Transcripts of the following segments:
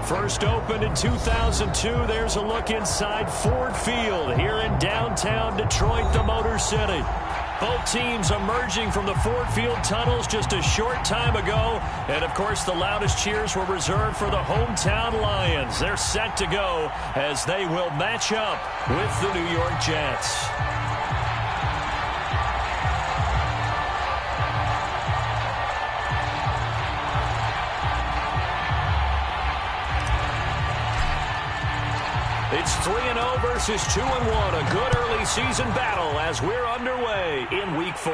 First opened in 2002. There's a look inside Ford Field here in downtown Detroit, the Motor City. Both teams emerging from the Ford Field tunnels just a short time ago. And, of course, the loudest cheers were reserved for the hometown Lions. They're set to go as they will match up with the New York Jets. It's 3-0 versus 2-1. A good early season battle as we're underway in Week 4.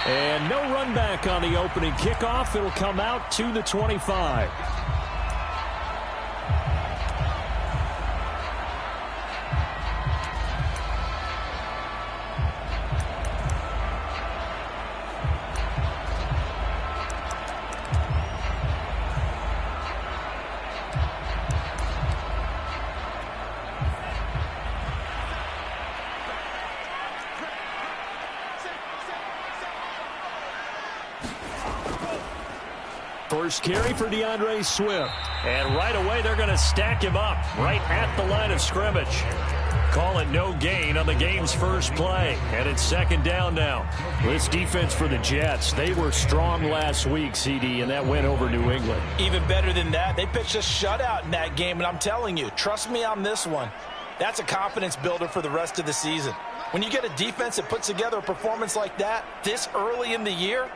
And no run back on the opening kickoff. It'll come out to the 25. First carry for DeAndre Swift. And right away, they're going to stack him up right at the line of scrimmage. Call it no gain on the game's first play. And it's second down now. This defense for the Jets, they were strong last week, CD, and that went over New England. Even better than that, they pitched a shutout in that game, and I'm telling you, trust me on this one. That's a confidence builder for the rest of the season. When you get a defense that puts together a performance like that this early in the year,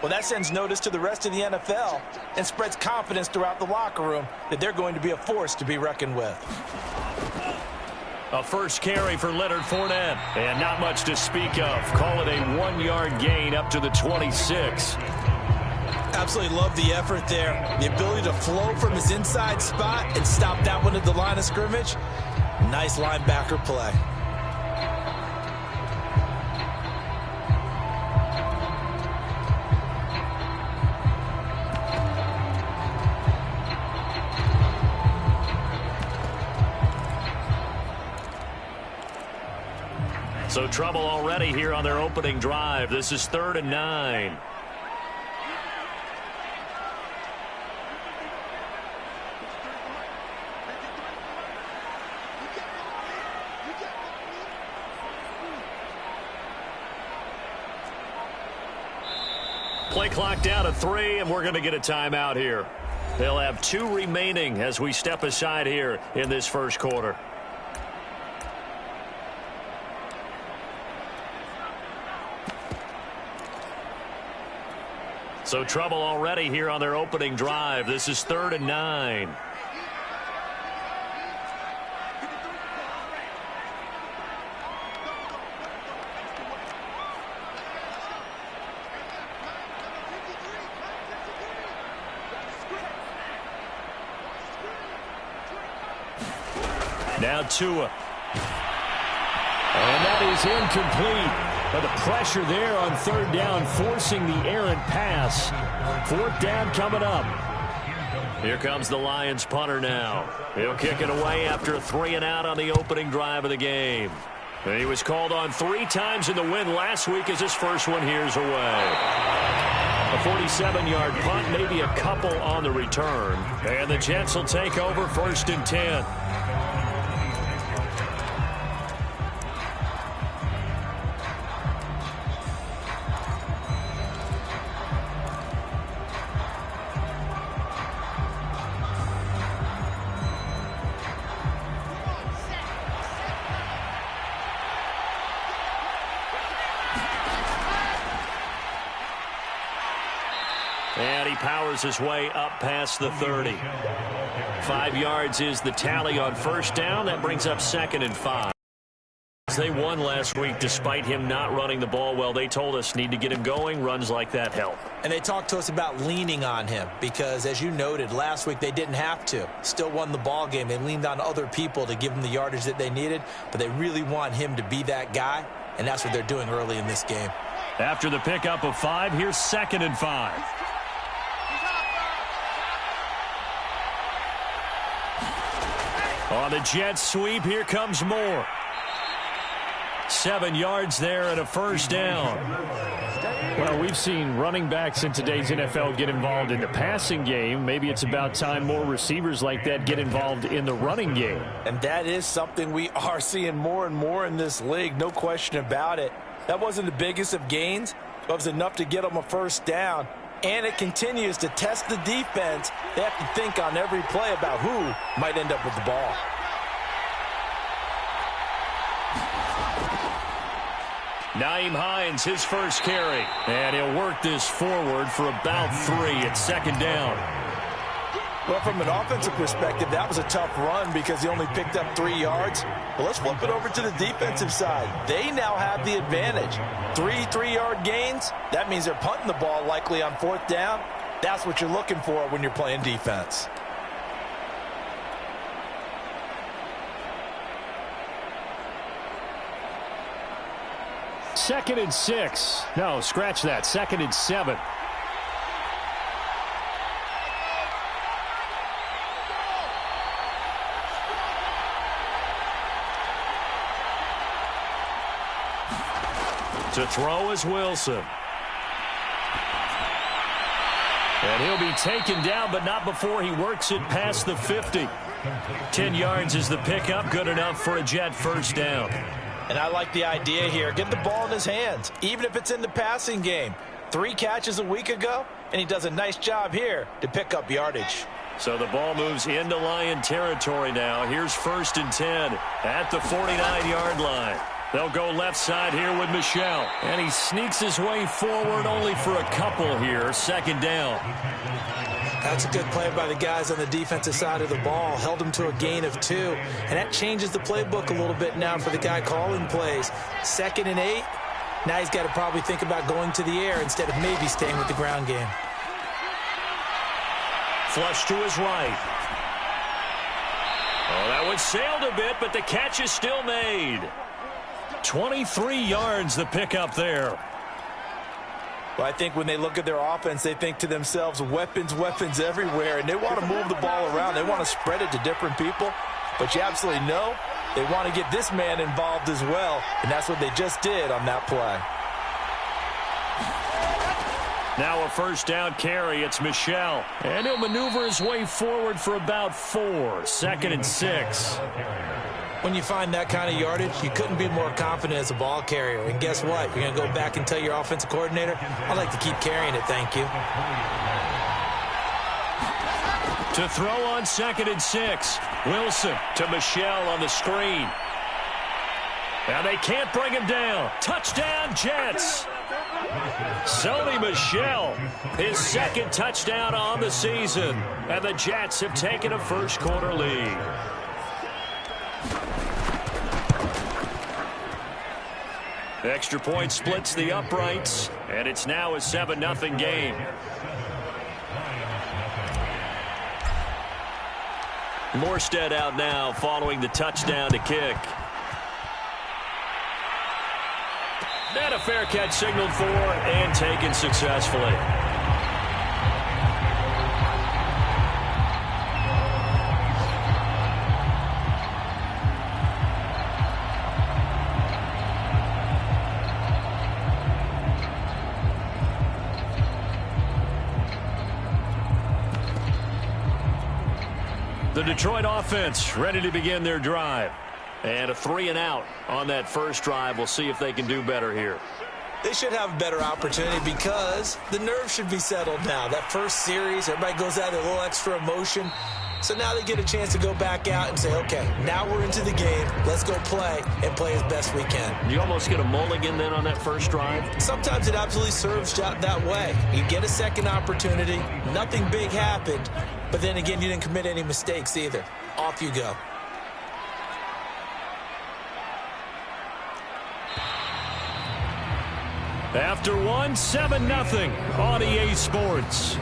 well, that sends notice to the rest of the NFL and spreads confidence throughout the locker room that they're going to be a force to be reckoned with. A first carry for Leonard Fournette, and not much to speak of. Call it a 1-yard gain up to the 26. Absolutely love the effort there. The ability to flow from his inside spot and stop that one at the line of scrimmage. Nice linebacker play. So trouble already here on their opening drive. This is 3rd and 9. Play clock down to 3, and we're going to get a timeout here. They'll have 2 remaining as we step aside here in this first quarter. So trouble already here on their opening drive. This is 3rd and 9. Now Tua. And that is incomplete. But the pressure there on 3rd down, forcing the errant pass. 4th down coming up. Here comes the Lions punter now. He'll kick it away after a 3-and-out on the opening drive of the game. And he was called on 3 times in the win last week as his first one here's away. A 47-yard punt, maybe a couple on the return. And the Jets will take over 1st and 10. And he powers his way up past the 30. 5 yards is the tally on 1st down. That brings up 2nd and 5. They won last week despite him not running the ball well. They told us need to get him going. Runs like that help. And they talked to us about leaning on him because, as you noted, last week they didn't have to. Still won the ball game. They leaned on other people to give them the yardage that they needed, but they really want him to be that guy, and that's what they're doing early in this game. After the pickup of 5, here's 2nd and 5. On the Jets sweep, here comes Moore. 7 yards there and a first down. Well, we've seen running backs in today's NFL get involved in the passing game. Maybe it's about time more receivers like that get involved in the running game. And that is something we are seeing more and more in this league, no question about it. That wasn't the biggest of gains, but it was enough to get them a first down. And it continues to test the defense. They have to think on every play about who might end up with the ball. Nyheim Hines, his first carry. And he'll work this forward for about 3 at second down. Well, from an offensive perspective, that was a tough run because he only picked up 3 yards. But let's flip it over to the defensive side. They now have the advantage. 3 3-yard gains. That means they're punting the ball likely on 4th down. That's what you're looking for when you're playing defense. Second and 6. No, scratch that. Second and 7. To throw is Wilson. And he'll be taken down, but not before he works it past the 50. 10 yards is the pickup, good enough for a Jet first down. And I like the idea here. Get the ball in his hands, even if it's in the passing game. 3 catches a week ago, and he does a nice job here to pick up yardage. So the ball moves into Lion territory now. Here's 1st and 10 at the 49-yard line. They'll go left side here with Michel. And he sneaks his way forward only for a couple here. Second down. That's a good play by the guys on the defensive side of the ball. Held them to a gain of 2. And that changes the playbook a little bit now for the guy calling plays. 2nd and 8. Now he's got to probably think about going to the air instead of maybe staying with the ground game. Flush to his right. Oh, that one sailed a bit, but the catch is still made. 23 yards the pickup there. Well, I think when they look at their offense, they think to themselves, weapons, weapons everywhere, and they want to move the ball around. They want to spread it to different people, but you absolutely know they want to get this man involved as well, and that's what they just did on that play. Now a first down carry. It's Michel, and he'll maneuver his way forward for about 4. 2nd and 6. When you find that kind of yardage, you couldn't be more confident as a ball carrier. And guess what? You're going to go back and tell your offensive coordinator, I'd like to keep carrying it, thank you. To throw on 2nd and 6. Wilson to Michel on the screen. Now they can't bring him down. Touchdown, Jets. Sony Michel, his 2nd touchdown on the season. And the Jets have taken a first-quarter lead. Extra point splits the uprights, and it's now a 7-0 game. Morstead out now following the touchdown to kick. And a fair catch signaled for and taken successfully. The Detroit offense ready to begin their drive. And a 3-and-out on that first drive. We'll see if they can do better here. They should have a better opportunity because the nerves should be settled now. That first series, everybody goes out with a little extra emotion. So now they get a chance to go back out and say, okay, now we're into the game. Let's go play and play as best we can. You almost get a mulligan then on that first drive? Sometimes it absolutely serves that way. You get a second opportunity. Nothing big happened. But then again, you didn't commit any mistakes either. Off you go. After 7-0 on EA Sports.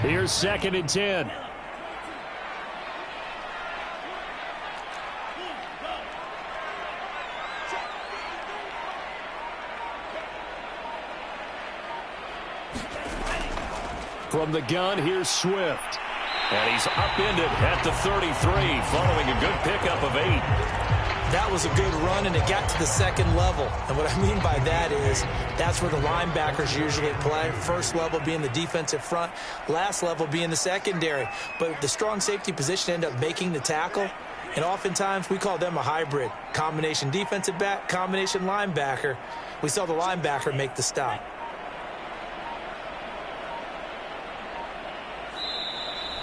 Here's 2nd and 10. From the gun, here's Swift. And he's upended at the 33 following a good pickup of 8. That was a good run, and it got to the 2nd level. And what I mean by that is that's where the linebackers usually play. First level being the defensive front, last level being the secondary. But the strong safety position ended up making the tackle. And oftentimes we call them a hybrid. Combination defensive back, combination linebacker. We saw the linebacker make the stop.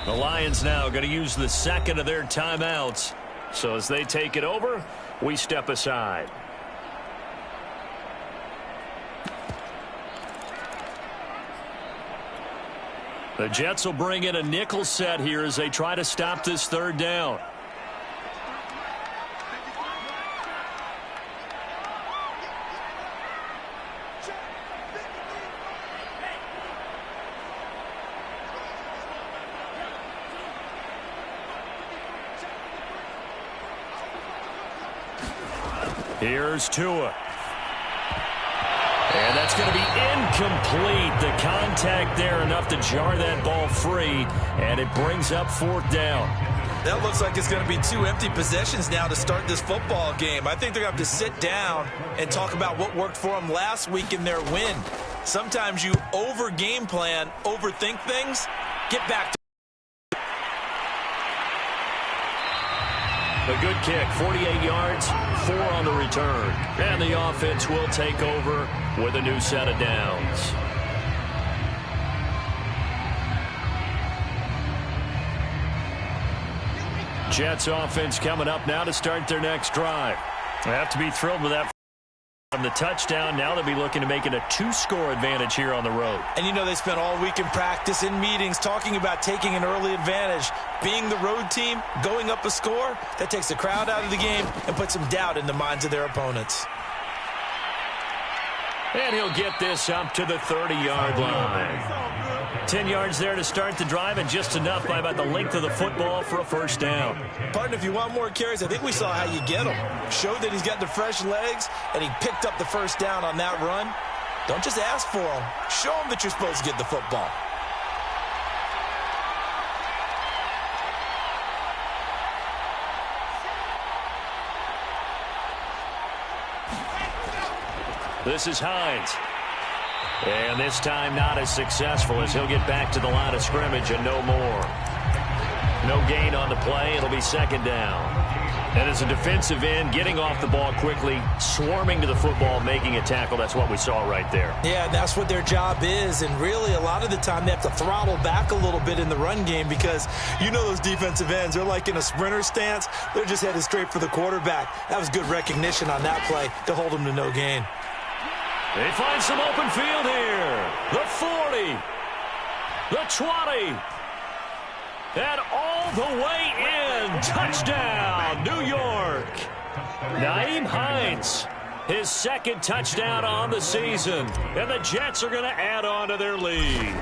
The Lions now going to use the 2nd of their timeouts. So as they take it over, we step aside. The Jets will bring in a nickel set here as they try to stop this 3rd down. Here's Tua. And that's going to be incomplete. The contact there enough to jar that ball free, and it brings up 4th down. That looks like it's going to be 2 empty possessions now to start this football game. I think they're going to have to sit down and talk about what worked for them last week in their win. Sometimes you over-game plan, overthink things, get back to a good kick, 48 yards, 4 on the return. And the offense will take over with a new set of downs. Jets offense coming up now to start their next drive. They have to be thrilled with that. From the touchdown, now they'll be looking to make it a 2-score advantage here on the road. And you know they spent all week in practice, in meetings, talking about taking an early advantage. Being the road team, going up a score, that takes the crowd out of the game and puts some doubt in the minds of their opponents. And he'll get this up to the 30-yard line. 10 yards there to start the drive, and just enough by about the length of the football for a 1st down. Partner, if you want more carries, I think we saw how you get them. Showed that he's got the fresh legs, and he picked up the 1st down on that run. Don't just ask for them. Show them that you're supposed to get the football. This is Hines. And this time not as successful as he'll get back to the line of scrimmage and no more. No gain on the play. It'll be 2nd down. And as a defensive end, getting off the ball quickly, swarming to the football, making a tackle, that's what we saw right there. Yeah, that's what their job is. And really, a lot of the time, they have to throttle back a little bit in the run game because you know those defensive ends, they're like in a sprinter stance. They're just headed straight for the quarterback. That was good recognition on that play to hold them to no gain. They find some open field here. The 40. The 20. And all the way in. Touchdown, New York. Nyheim Hines, his 2nd touchdown on the season. And the Jets are going to add on to their lead.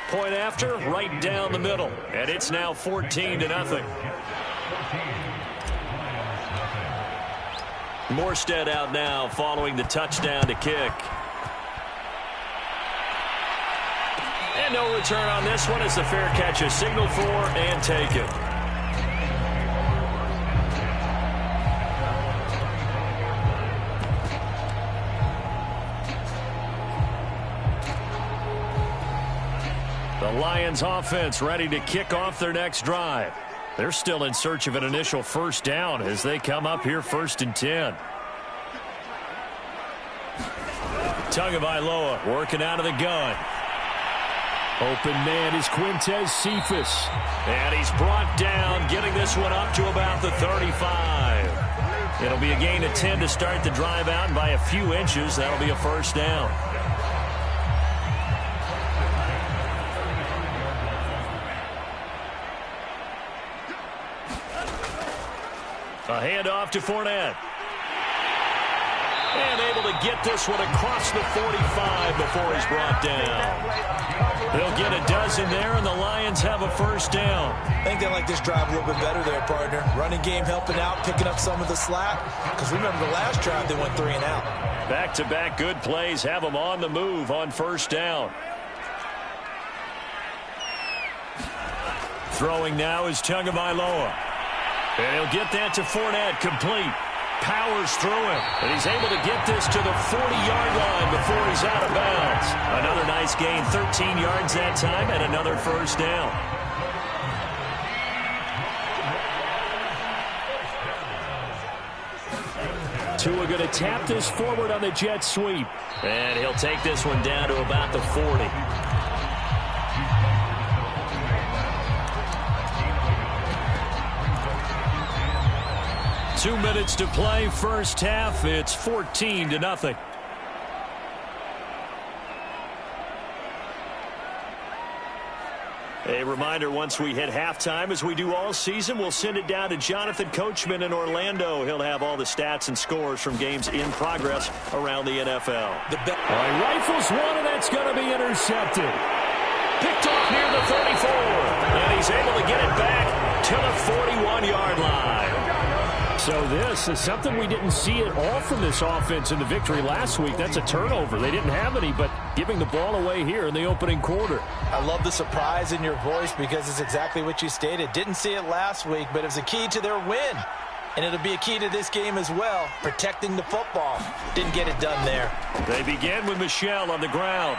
Point after, right down the middle. And it's now 14-0. Morstead out now following the touchdown to kick. And no return on this one as the fair catch is signaled for and taken. The Lions offense ready to kick off their next drive. They're still in search of an initial 1st down as they come up here 1st and 10. Tagovailoa working out of the gun. Open man is Quintez Cephus. And he's brought down, getting this one up to about the 35. It'll be a gain of 10 to start the drive out, and by a few inches, that'll be a 1st down. A handoff to Fournette. And able to get this one across the 45 before he's brought down. They'll get a dozen there, and the Lions have a first down. I think they like this drive a little bit better there, partner. Running game helping out, picking up some of the slack. Because remember, the last drive they went 3 and out. Back-to-back good plays have them on the move on first down. Throwing now is Tagovailoa. And he'll get that to Fournette, complete. Powers through him, and he's able to get this to the 40-yard line before he's out of bounds. Another nice gain, 13 yards that time, and another first down. Tua going to tap this forward on the jet sweep, and he'll take this one down to about the 40. 2 minutes to play, first half. It's 14-0. A reminder, once we hit halftime, as we do all season, we'll send it down to Jonathan Coachman in Orlando. He'll have all the stats and scores from games in progress around the NFL. Rifles one, and that's going to be intercepted. Picked off near the 34. And he's able to get it back to the 41-yard line. So this is something we didn't see at all from this offense in the victory last week. That's a turnover. They didn't have any, but giving the ball away here in the opening quarter. I love the surprise in your voice because it's exactly what you stated. Didn't see it last week, but it was a key to their win. And it'll be a key to this game as well, protecting the football. Didn't get it done there. They begin with Michel on the ground.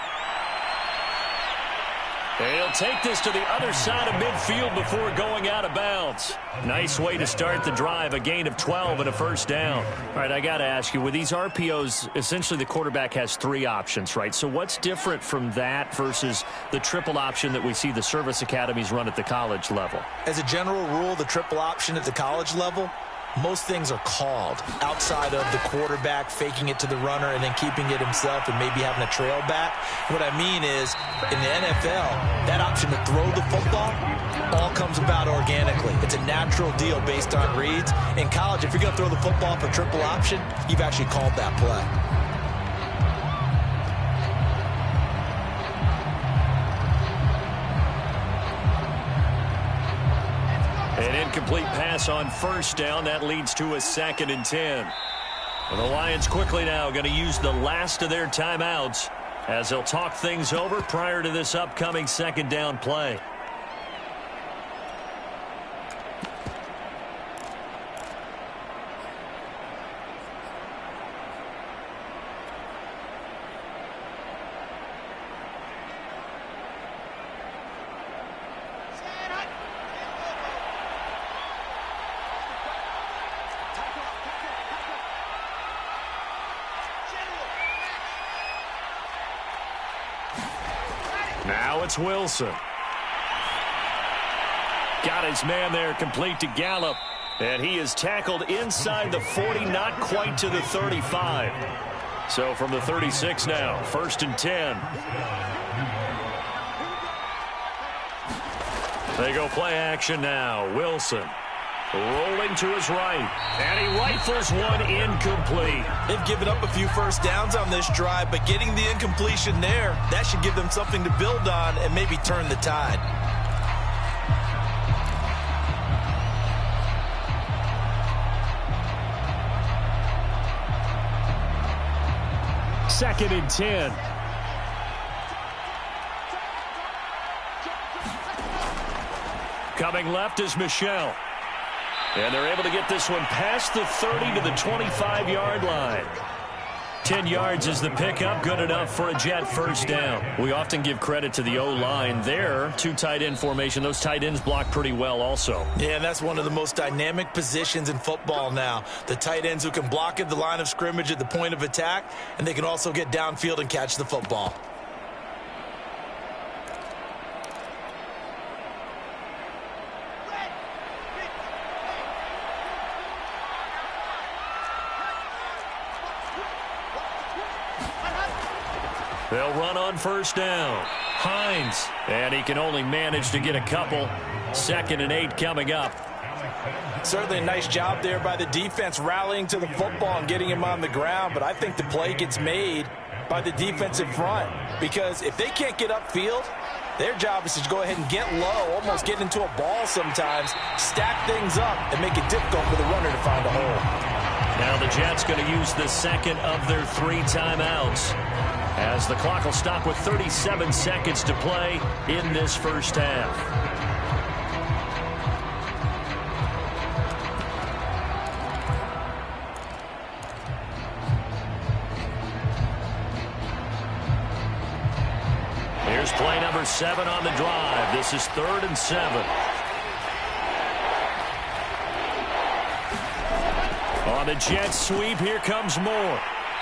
He'll take this to the other side of midfield before going out of bounds. Nice way to start the drive, a gain of 12 and a first down. All right, I got to ask you, with these RPOs, essentially the quarterback has 3 options, right? So what's different from that versus the triple option that we see the service academies run at the college level? As a general rule, the triple option at the college level, most things are called outside of the quarterback faking it to the runner and then keeping it himself and maybe having a trail back. What I mean is, in the NFL, that option to throw the football all comes about organically. It's a natural deal based on reads. In college, if you're going to throw the football for triple option, you've actually called that play. An incomplete pass on first down. That leads to a 2nd and 10. And the Lions quickly now going to use the last of their timeouts as they'll talk things over prior to this upcoming 2nd down play. Now it's Wilson. Got his man there, complete to Gallup. And he is tackled inside the 40, not quite to the 35. So from the 36 now, 1st and 10. They go play action now. Wilson rolling to his right. And he rifles one incomplete. They've given up a few first downs on this drive, but getting the incompletion there, that should give them something to build on and maybe turn the tide. Second and 10. Coming left is Michel. And they're able to get this one past the 30 to the 25-yard line. 10 yards is the pickup, good enough for a Jet first down. We often give credit to the O-line there. 2 tight end formation. Those tight ends block pretty well also. Yeah, and that's one of the most dynamic positions in football now. The tight ends who can block at the line of scrimmage at the point of attack, and they can also get downfield and catch the football. They'll run on first down. Hines, and he can only manage to get a couple. 2nd and 8 coming up. Certainly a nice job there by the defense rallying to the football and getting him on the ground, but I think the play gets made by the defensive front because if they can't get upfield, their job is to go ahead and get low, almost get into a ball sometimes, stack things up, and make it difficult for the runner to find a hole. Now the Jets going to use the second of their 3 timeouts as the clock will stop with 37 seconds to play in this first half. Here's play number 7 on the drive. This is 3rd and 7. On the Jets sweep, here comes Moore.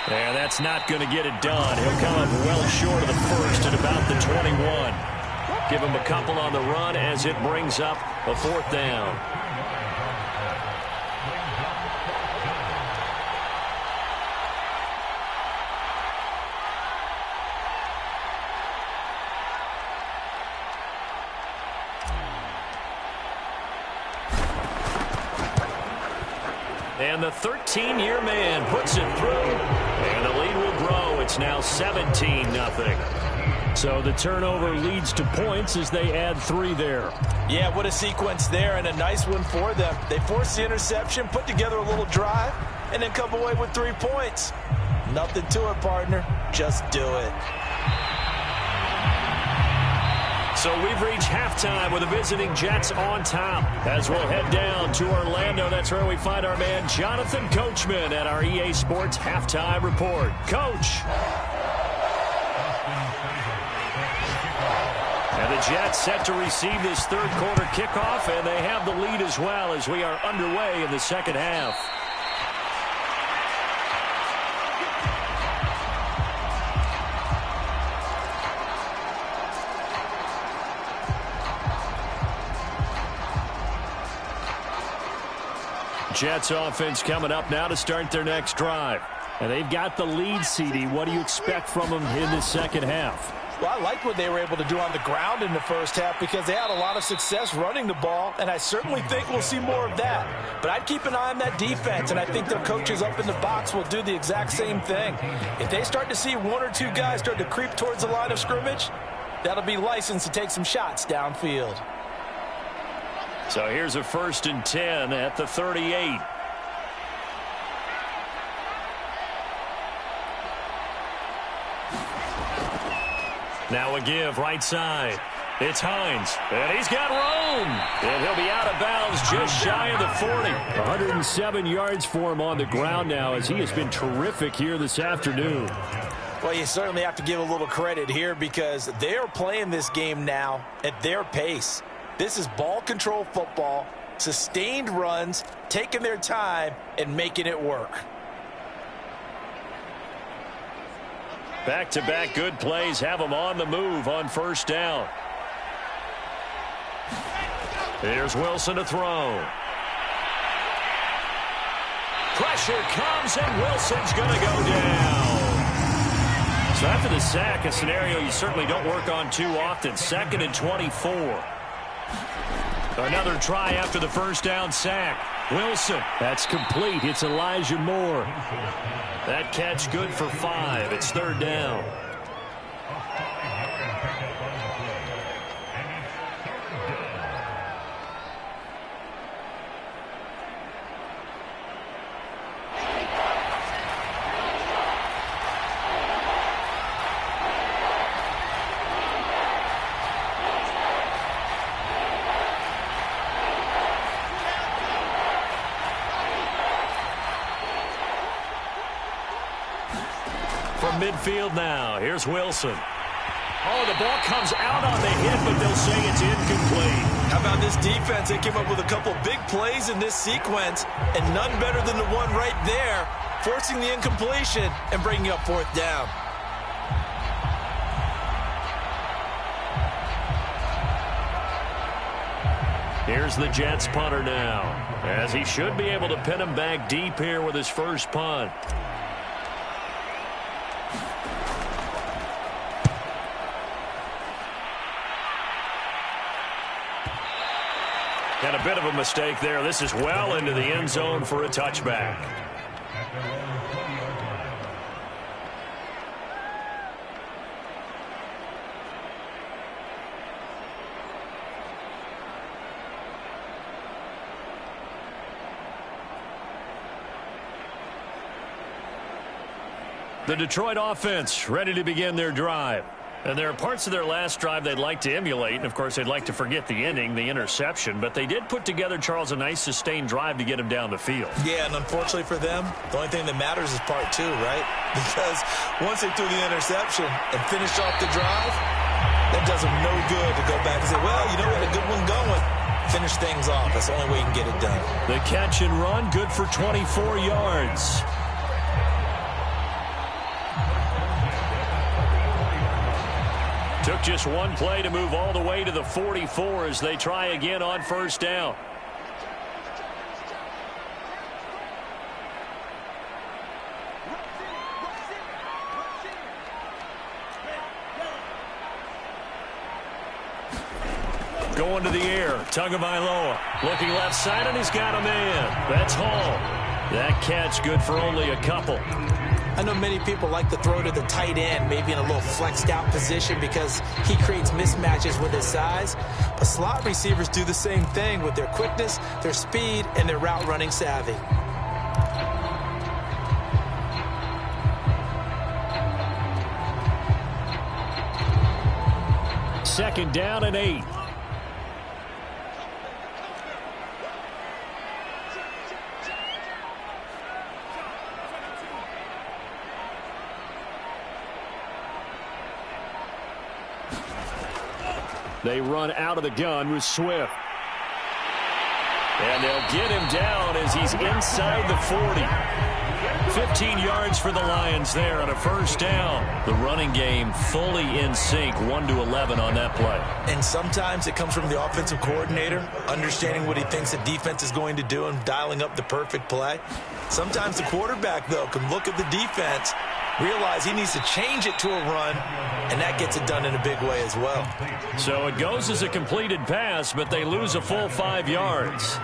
And that's not going to get it done. He'll come up well short of the first at about the 21. Give him a couple on the run as it brings up a 4th down. And the 13-year man puts it through. And the lead will grow. It's now 17-0. So the turnover leads to points as they add 3 there. Yeah, what a sequence there and a nice one for them. They force the interception, put together a little drive, and then come away with 3 points. Nothing to it, partner. Just do it. So we've reached halftime with the visiting Jets on top. As we'll head down to Orlando, that's where we find our man Jonathan Coachman at our EA Sports Halftime Report. Coach. And the Jets set to receive this 3rd quarter kickoff, and they have the lead as well as we are underway in the second half. Jets offense coming up now to start their next drive. And they've got the lead, CD. What do you expect from them in the second half? Well, I like what they were able to do on the ground in the first half because they had a lot of success running the ball, and I certainly think we'll see more of that. But I'd keep an eye on that defense, and I think their coaches up in the box will do the exact same thing. If they start to see 1 or 2 guys start to creep towards the line of scrimmage, that'll be licensed to take some shots downfield. So here's a 1st and 10 at the 38. Now a give right side. It's Hines, and he's got room. And he'll be out of bounds just shy of the 40. 107 yards for him on the ground now as he has been terrific here this afternoon. Well, you certainly have to give a little credit here because they are playing this game now at their pace. This is ball control football, sustained runs, taking their time, and making it work. Back-to-back good plays have them on the move on 1st down. Here's Wilson to throw. Pressure comes, and Wilson's going to go down. So after the sack, a scenario you certainly don't work on too often. 2nd and 24. Another try after the 1st down sack. Wilson. That's complete. It's Elijah Moore. That catch good for 5. It's 3rd down. From midfield now, here's Wilson. Oh, the ball comes out on the hit, but they'll say it's incomplete. How about this defense? They came up with a couple big plays in this sequence, and none better than the one right there, forcing the incompletion and bringing up 4th down. Here's the Jets punter now, as he should be able to pin him back deep here with his first punt. And a bit of a mistake there. This is well into the end zone for a touchback. The Detroit offense ready to begin their drive. And there are parts of their last drive they'd like to emulate. And, of course, they'd like to forget the ending, the interception. But they did put together, Charles, a nice sustained drive to get him down the field. Yeah, and unfortunately for them, the only thing that matters is part two, right? Because once they threw the interception and finished off the drive, that does them no good to go back and say, well, you know what, a good one going. Finish things off. That's the only way you can get it done. The catch and run, good for 24 yards. Took just one play to move all the way to the 44 as they try again on first down. Going to the air. Tagovailoa looking left side, and he's got a man. That's Hall. That catch good for only a couple. I know many people like to throw to the tight end, maybe in a little flexed out position because he creates mismatches with his size. But slot receivers do the same thing with their quickness, their speed, and their route running savvy. Second down and 8. They run out of the gun with Swift. And they'll get him down as he's inside the 40. 15 yards for the Lions there on a first down. The running game fully in sync, 1-11 on that play. And sometimes it comes from the offensive coordinator, understanding what he thinks the defense is going to do and dialing up the perfect play. Sometimes the quarterback, though, can look at the defense, realize he needs to change it to a run, and that gets it done in a big way as well. So it goes as a completed pass, but they lose a full 5 yards.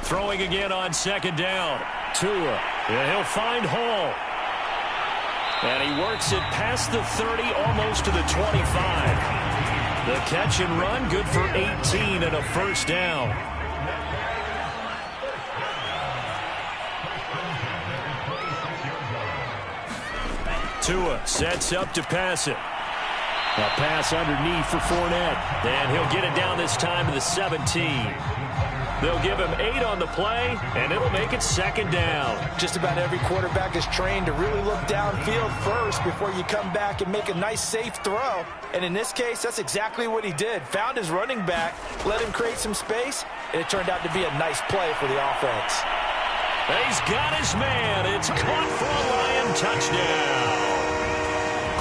Throwing again on second down. Tua. Yeah, he'll find Hall. And he works it past the 30, almost to the 25. The catch and run, good for 18 and a first down. Tua sets up to pass it. A pass underneath for Fournette. And he'll get it down this time to the 17. They'll give him 8 on the play, and it'll make it second down. Just about every quarterback is trained to really look downfield first before you come back and make a nice, safe throw. And in this case, that's exactly what he did. Found his running back, let him create some space, and it turned out to be a nice play for the offense. He's got his man. It's caught for a Lion touchdown.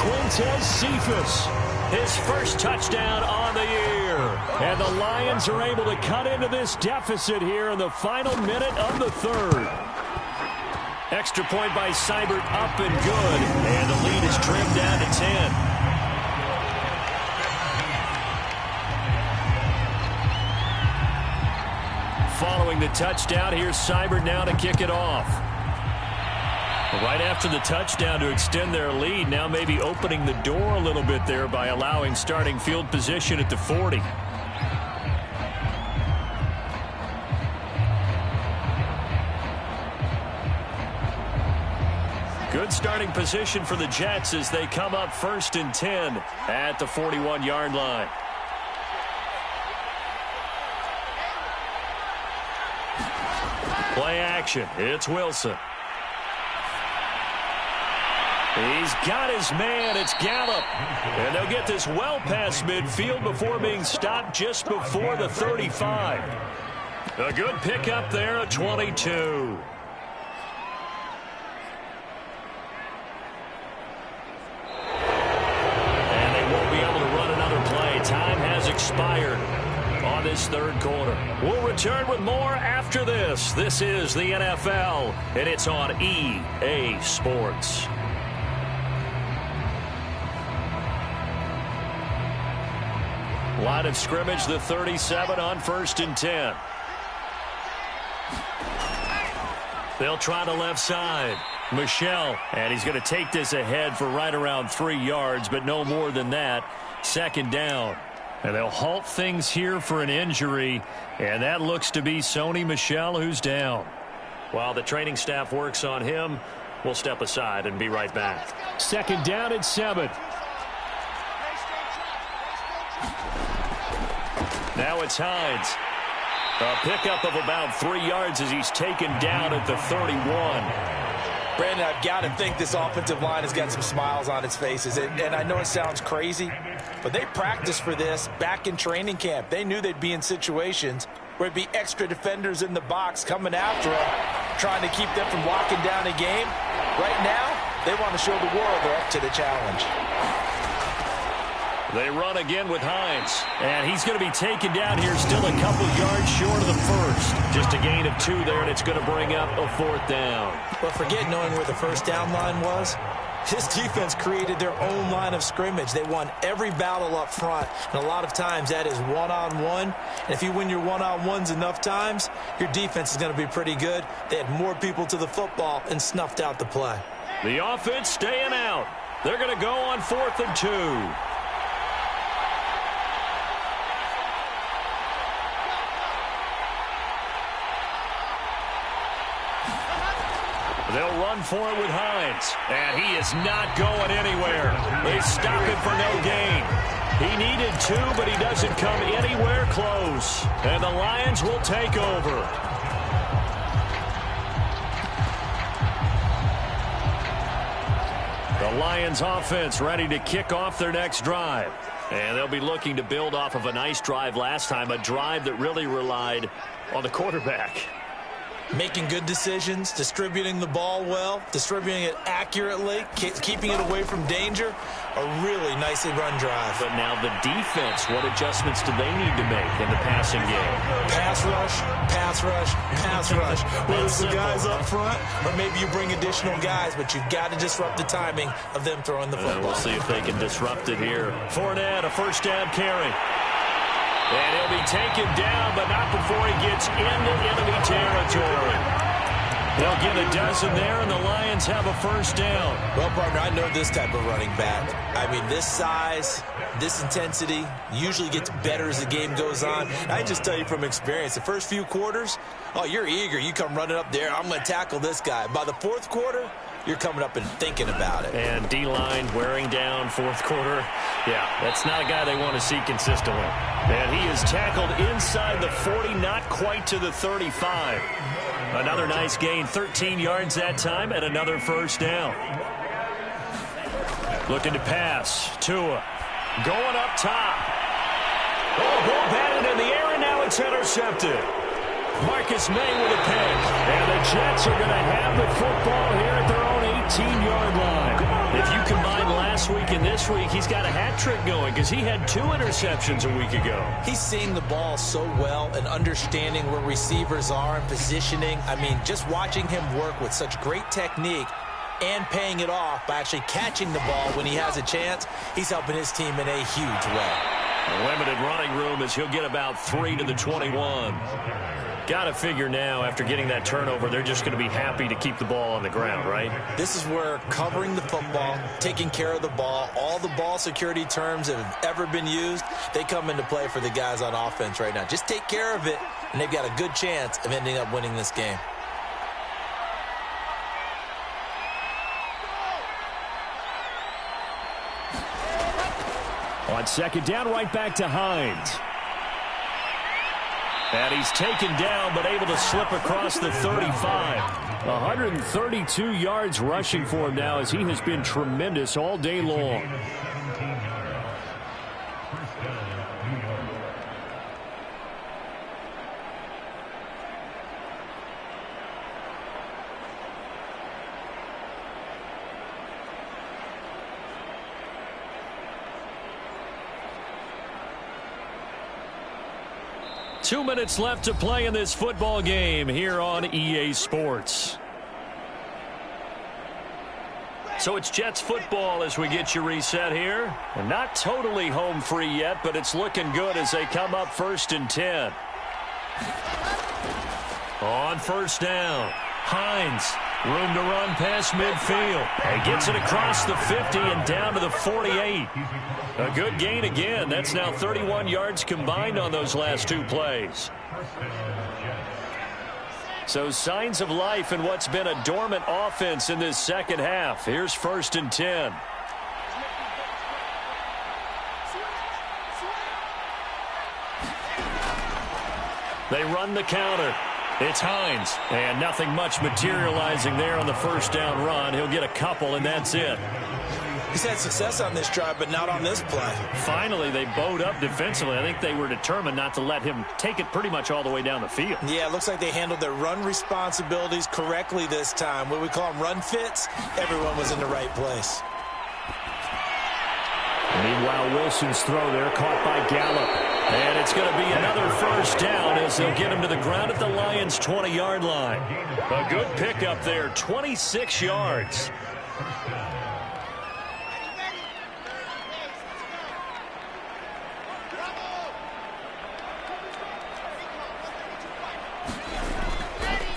Quintez Cephus, his first touchdown on the year. And the Lions are able to cut into this deficit here in the final minute of the third. Extra point by Seibert, up and good. And the lead is trimmed down to 10. Following the touchdown, here's Seibert now to kick it off. Right after the touchdown to extend their lead, now maybe opening the door a little bit there by allowing starting field position at the 40. Good starting position for the Jets as they come up 1st and 10 at the 41-yard line. Play action. It's Wilson. He's got his man. It's Gallup. And they'll get this well past midfield before being stopped just before the 35. A good pickup there at 22. And they won't be able to run another play. Time has expired on this third quarter. We'll return with more after this. This is the NFL, and it's on EA Sports. Line of scrimmage, the 37 on 1st and 10. They'll try the left side. Michel, and he's going to take this ahead for right around 3 yards, but no more than that. 2nd down. And they'll halt things here for an injury, and that looks to be Sony Michel, who's down. While the training staff works on him, we'll step aside and be right back. 2nd down and 7. Now it's Hines. A pickup of about 3 yards as he's taken down at the 31. Brandon, I've got to think this offensive line has got some smiles on its faces. And I know it sounds crazy, but they practiced for this back in training camp. They knew they'd be in situations where it'd be extra defenders in the box coming after them, trying to keep them from locking down a game. Right now, they want to show the world they're up to the challenge. They run again with Hines, and he's going to be taken down here still a couple yards short of the first. Just a gain of 2 there, and it's going to bring up a 4th down. But forget knowing where the first down line was. This defense created their own line of scrimmage. They won every battle up front, and a lot of times that is one-on-one. And if you win your one-on-ones enough times, your defense is going to be pretty good. They had more people to the football and snuffed out the play. The offense staying out. They're going to go on 4th and 2. They'll run for it with Hines, and he is not going anywhere. They stop him for no gain. He needed 2, but he doesn't come anywhere close. And the Lions will take over. The Lions offense ready to kick off their next drive. And they'll be looking to build off of a nice drive last time, a drive that really relied on the quarterback. Making good decisions, distributing the ball well, distributing it accurately, keeping it away from danger. A really nicely run drive. But now the defense, what adjustments do they need to make in the passing game? Pass rush, pass rush, pass rush. Whether it's the guys up front or maybe you bring additional guys, but you've got to disrupt the timing of them throwing the football. We'll see if they can disrupt it here. Fournette, a 1st down carry. And he'll be taken down, but not before he gets into enemy territory. They'll get a dozen there, and the Lions have a 1st down. Well, partner, I know this type of running back. I mean, this size, this intensity usually gets better as the game goes on. I just tell you from experience, the first few quarters, oh, you're eager. You come running up there, I'm going to tackle this guy. By the 4th quarter, you're coming up and thinking about it. And D-line wearing down 4th quarter. Yeah, that's not a guy they want to see consistently. And he is tackled inside the 40, not quite to the 35. Another nice gain, 13 yards that time, and another 1st down. Looking to pass. Tua going up top. Oh, ball batted in the air, and now it's intercepted. Marcus May with a pick. And the Jets are going to have the football here at their own 18-yard line. If you combine last week and this week, he's got a hat trick going because he had 2 interceptions a week ago. He's seeing the ball so well and understanding where receivers are and positioning. I mean, just watching him work with such great technique and paying it off by actually catching the ball when he has a chance, he's helping his team in a huge way. A limited running room as he'll get about 3 to the 21. Got to figure now, after getting that turnover, they're just going to be happy to keep the ball on the ground, right? This is where covering the football, taking care of the ball, all the ball security terms that have ever been used, they come into play for the guys on offense right now. Just take care of it, and they've got a good chance of ending up winning this game. On 2nd down, right back to Hines. And he's taken down, but able to slip across the 35. 132 yards rushing for him now as he has been tremendous all day long. Two minutes left to play in this football game here on EA Sports. So it's Jets football as we get you reset here. And not totally home free yet, but it's looking good as they come up 1st and 10. On 1st down, Hines, room to run past midfield. And gets it across the 50 and down to the 48. A good gain again. That's now 31 yards combined on those last 2 plays. So signs of life in what's been a dormant offense in this second half. Here's 1st and 10. They run the counter. It's Hines. And nothing much materializing there on the 1st down run. He'll get a couple, and that's it. He's had success on this drive, but not on this play. Finally, they bowed up defensively. I think they were determined not to let him take it pretty much all the way down the field. Yeah, it looks like they handled their run responsibilities correctly this time. What we call them run fits, everyone was in the right place. Meanwhile, Wilson's throw there caught by Gallup. And it's going to be another 1st down as they'll get him to the ground at the Lions' 20-yard line. A good pickup there, 26 yards.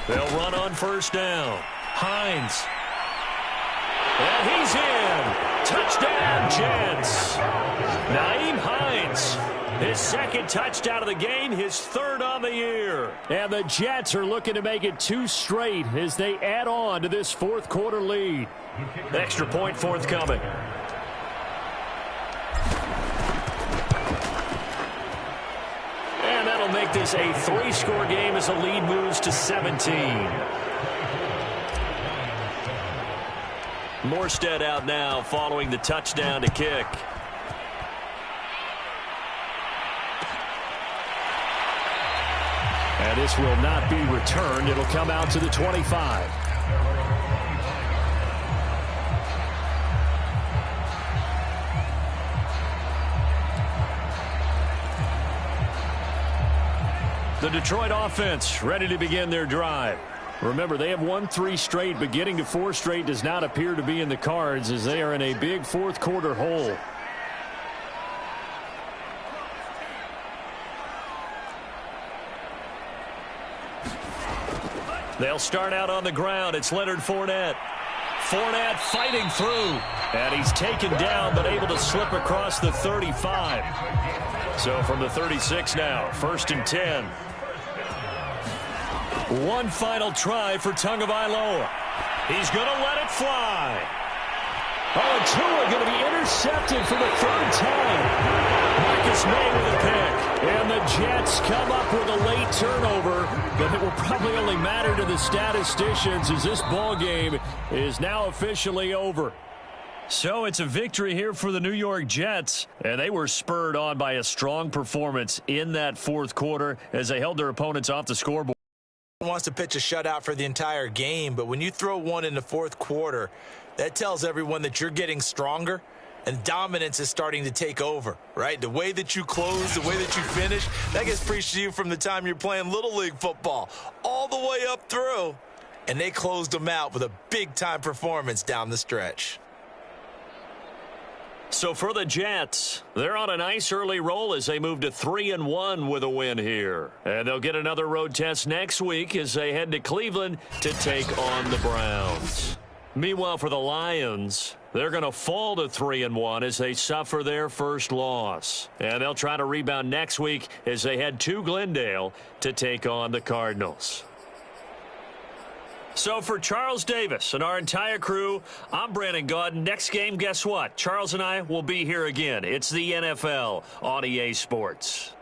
They'll run on 1st down. Hines. And he's in. Touchdown, Jets. Nyheim Hines. His 2nd touchdown of the game, his 3rd on the year. And the Jets are looking to make it 2 straight as they add on to this 4th quarter lead. Extra point forthcoming. And that'll make this a 3-score game as the lead moves to 17. Morstead out now following the touchdown to kick. And this will not be returned. It'll come out to the 25. The Detroit offense ready to begin their drive. Remember, they have won 3 straight, but getting to 4 straight does not appear to be in the cards as they are in a big 4th quarter hole. They'll start out on the ground. It's Leonard Fournette. Fournette fighting through. And he's taken down but able to slip across the 35. So from the 36 now, 1st and 10. One final try for Tagovailoa. He's going to let it fly. Oh, and Tua going to be intercepted for the 3rd time. Marcus May with a pick. And the Jets come up with a late turnover, but it will probably only matter to the statisticians as this ball game is now officially over. So it's a victory here for the New York Jets, and they were spurred on by a strong performance in that 4th quarter as they held their opponents off the scoreboard. Wants to pitch a shutout for the entire game, but when you throw one in the 4th quarter, that tells everyone that you're getting stronger and dominance is starting to take over, right? The way that you close, the way that you finish, that gets preached to you from the time you're playing Little League football all the way up through, and they closed them out with a big-time performance down the stretch. So for the Jets, they're on a nice early roll as they move to 3-1 with a win here. And they'll get another road test next week as they head to Cleveland to take on the Browns. Meanwhile, for the Lions, they're going to fall to 3-1 as they suffer their first loss. And they'll try to rebound next week as they head to Glendale to take on the Cardinals. So for Charles Davis and our entire crew, I'm Brandon Gaudin. Next game, guess what? Charles and I will be here again. It's the NFL on EA Sports.